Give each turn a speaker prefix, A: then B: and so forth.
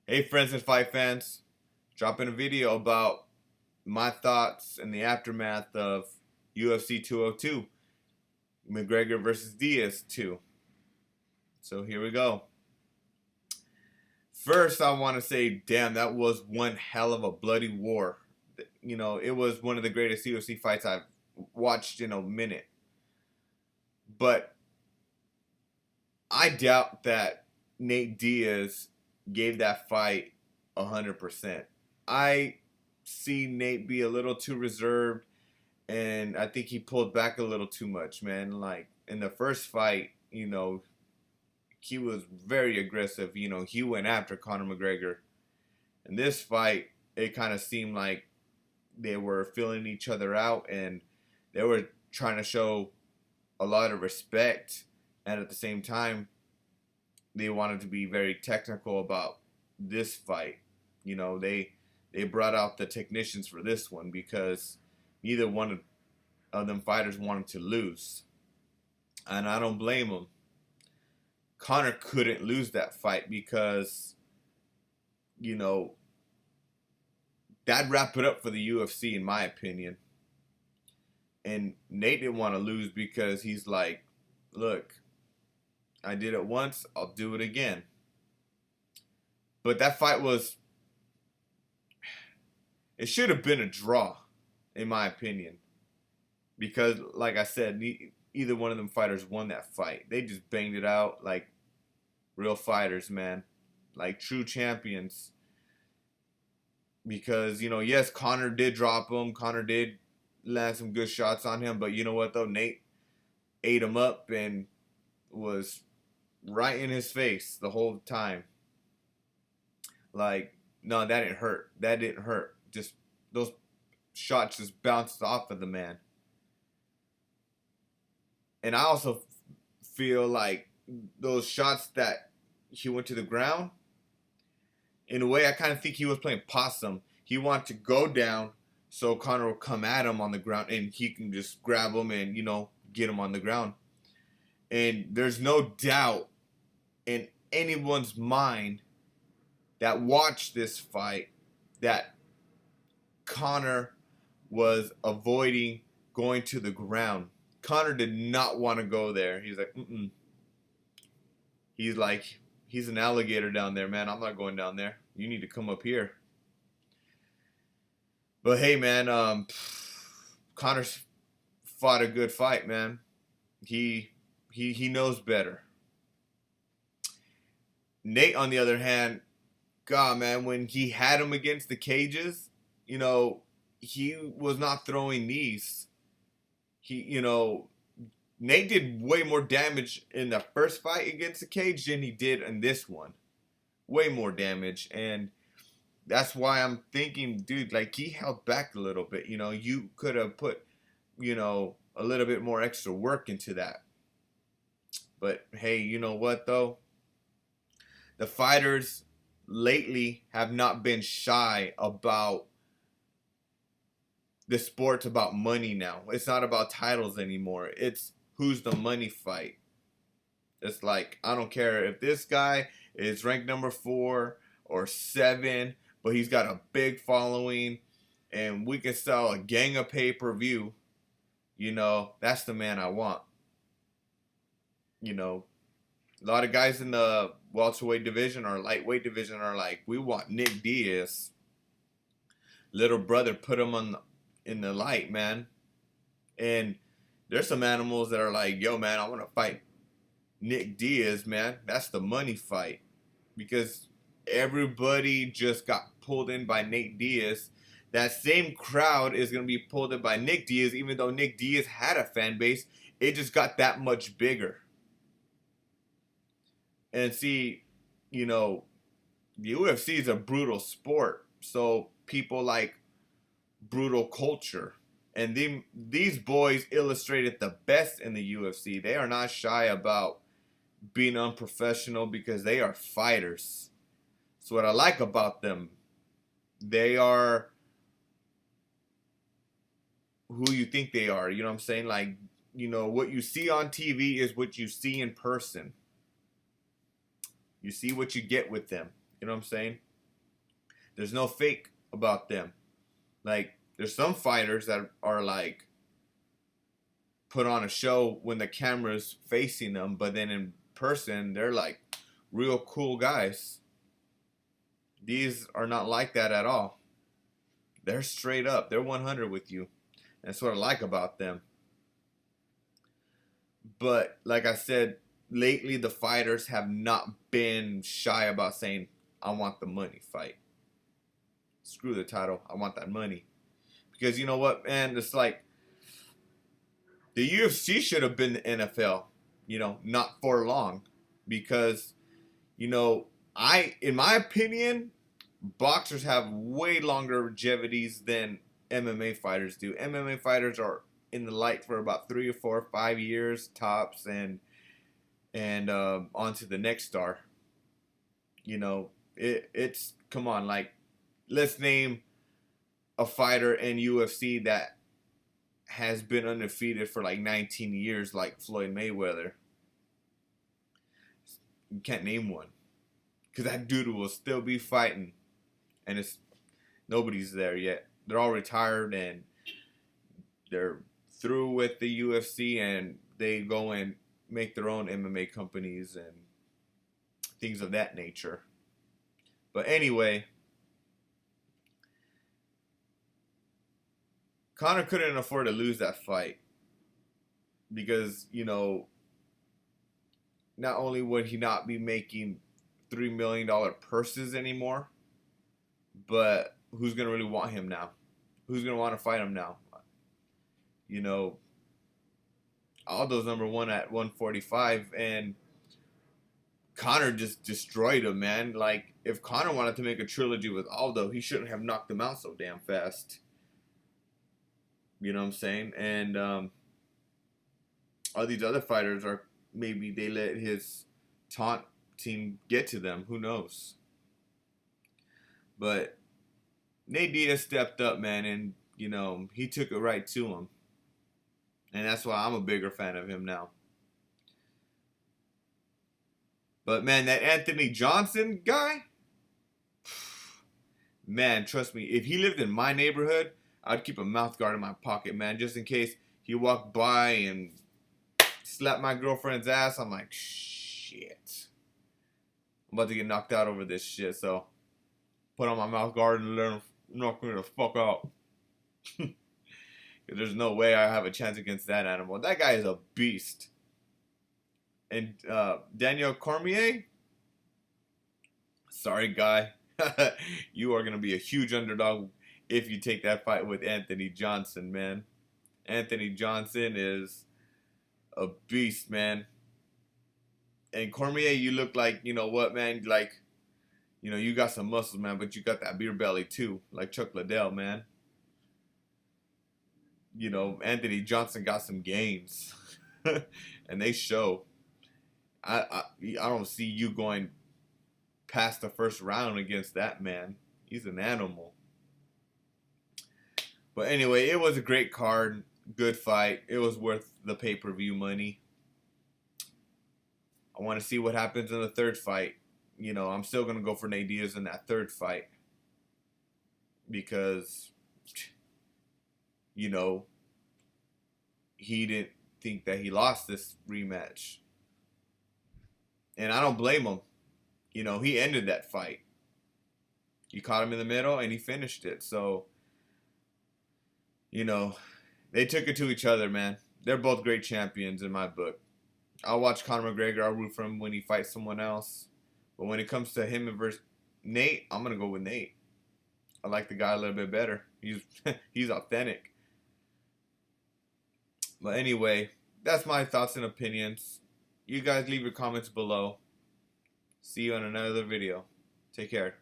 A: Hey friends and fight fans, dropping a video about my thoughts in the aftermath of UFC 202, McGregor versus Diaz 2. So here we go. First, I want to say, damn, that was one hell of a bloody war. It was one of the greatest UFC fights I've watched in a minute. But I doubt that Nate Diaz gave that fight 100%. I see Nate be a little too reserved, and I think he pulled back a little too much, man. Like in the first fight, he was very aggressive. He went after Conor McGregor. In this fight, it kind of seemed like they were feeling each other out, and they were trying to show a lot of respect, and at the same time, they wanted to be very technical about this fight. They brought out the technicians for this one because neither one of them fighters wanted to lose, and I don't blame them. Conor couldn't lose that fight because you know that'd wrap it up for the UFC in my opinion. And Nate didn't want to lose because he's like, look, I did it once, I'll do it again. But that fight it should have been a draw, in my opinion. Because, like I said, either one of them fighters won that fight. They just banged it out like real fighters, man. Like true champions. Because, yes, Conor did drop him. Conor did land some good shots on him. But you know what, though? Nate ate him up and was right in his face the whole time. Like, no, that didn't hurt. That didn't hurt. Just those shots just bounced off of the man. And I also feel like those shots that he went to the ground, in a way, I kind of think he was playing possum. He wanted to go down so Conor will come at him on the ground and he can just grab him and, get him on the ground. And there's no doubt in anyone's mind that watched this fight that Conor was avoiding going to the ground. Conor did not want to go there. He's like, mm-mm. He's an alligator down there, man. I'm not going down there. You need to come up here. But hey, man, Conor's fought a good fight, man. He knows better. Nate, on the other hand, God, man, when he had him against the cages, he was not throwing knees. Nate did way more damage in the first fight against the cage than he did in this one. Way more damage. And that's why I'm thinking, dude, like he held back a little bit. You could have put, a little bit more extra work into that. But hey, you know what though? The fighters lately have not been shy about the sport's about money now. It's not about titles anymore. It's who's the money fight. It's like, I don't care if this guy is ranked number 4 or 7, but he's got a big following and we can sell a gang of pay-per-view. That's the man I want. A lot of guys in the welterweight division or lightweight division are like, we want Nick Diaz. Little brother put him in the light, man. And there's some animals that are like, yo, man, I want to fight Nick Diaz, man. That's the money fight. Because everybody just got pulled in by Nate Diaz. That same crowd is going to be pulled in by Nick Diaz, even though Nick Diaz had a fan base. It just got that much bigger. And see, the UFC is a brutal sport. So people like brutal culture. And these boys illustrated the best in the UFC. They are not shy about being unprofessional because they are fighters. So what I like about them, they are who you think they are. You know what I'm saying? Like, what you see on TV is what you see in person. You see what you get with them. You know what I'm saying? There's no fake about them. Like, there's some fighters that are like put on a show when the camera's facing them, but then in person they're like real cool guys. These are not like that at all. They're straight up. They're 100 with you. That's what I like about them. But like I said, lately the fighters have not been shy about saying, I want the money fight. Screw the title. I want that money. Because you know what, man? It's like the UFC should have been the NFL, not for long. Because, in my opinion, boxers have way longer longevities than MMA fighters do. MMA fighters are in the light for about 3 or 4 or 5 years tops, and on to the next star. It's come on, like, let's name a fighter in UFC that has been undefeated for like 19 years, like Floyd Mayweather. You can't name one, because that dude will still be fighting, and nobody's there yet. They're all retired and they're through with the UFC, and they go and make their own MMA companies and things of that nature. But anyway, Conor couldn't afford to lose that fight because, not only would he not be making $3 million purses anymore, but who's going to really want him now? Who's going to want to fight him now? Aldo's number one at 145, and Conor just destroyed him, man. Like, if Conor wanted to make a trilogy with Aldo, he shouldn't have knocked him out so damn fast. You know what I'm saying? And all these other fighters maybe they let his taunt team get to them. Who knows? But Nate Diaz stepped up, man, and, he took it right to him. And that's why I'm a bigger fan of him now. But, man, that Anthony Johnson guy, man, trust me, if he lived in my neighborhood, I'd keep a mouth guard in my pocket, man, just in case he walked by and slapped my girlfriend's ass. I'm like, shit. I'm about to get knocked out over this shit, so put on my mouth guard and let him knock me the fuck out. There's no way I have a chance against that animal. That guy is a beast. And Daniel Cormier, sorry, guy. You are going to be a huge underdog if you take that fight with Anthony Johnson, man. Anthony Johnson is a beast, man. And Cormier, you look like, you know what, man? Like, you got some muscles, man, but you got that beer belly too, like Chuck Liddell, man. Anthony Johnson got some gains, and they show. I don't see you going past the first round against that man. He's an animal. But anyway, it was a great card, good fight. It was worth the pay-per-view money. I want to see what happens in the third fight. I'm still going to go for Nate Diaz in that third fight. Because, he didn't think that he lost this rematch. And I don't blame him. He ended that fight. He caught him in the middle and he finished it. So, they took it to each other, man. They're both great champions in my book. I'll watch Conor McGregor. I'll root for him when he fights someone else. But when it comes to him versus Nate, I'm going to go with Nate. I like the guy a little bit better. He's authentic. But anyway, that's my thoughts and opinions. You guys leave your comments below. See you on another video. Take care.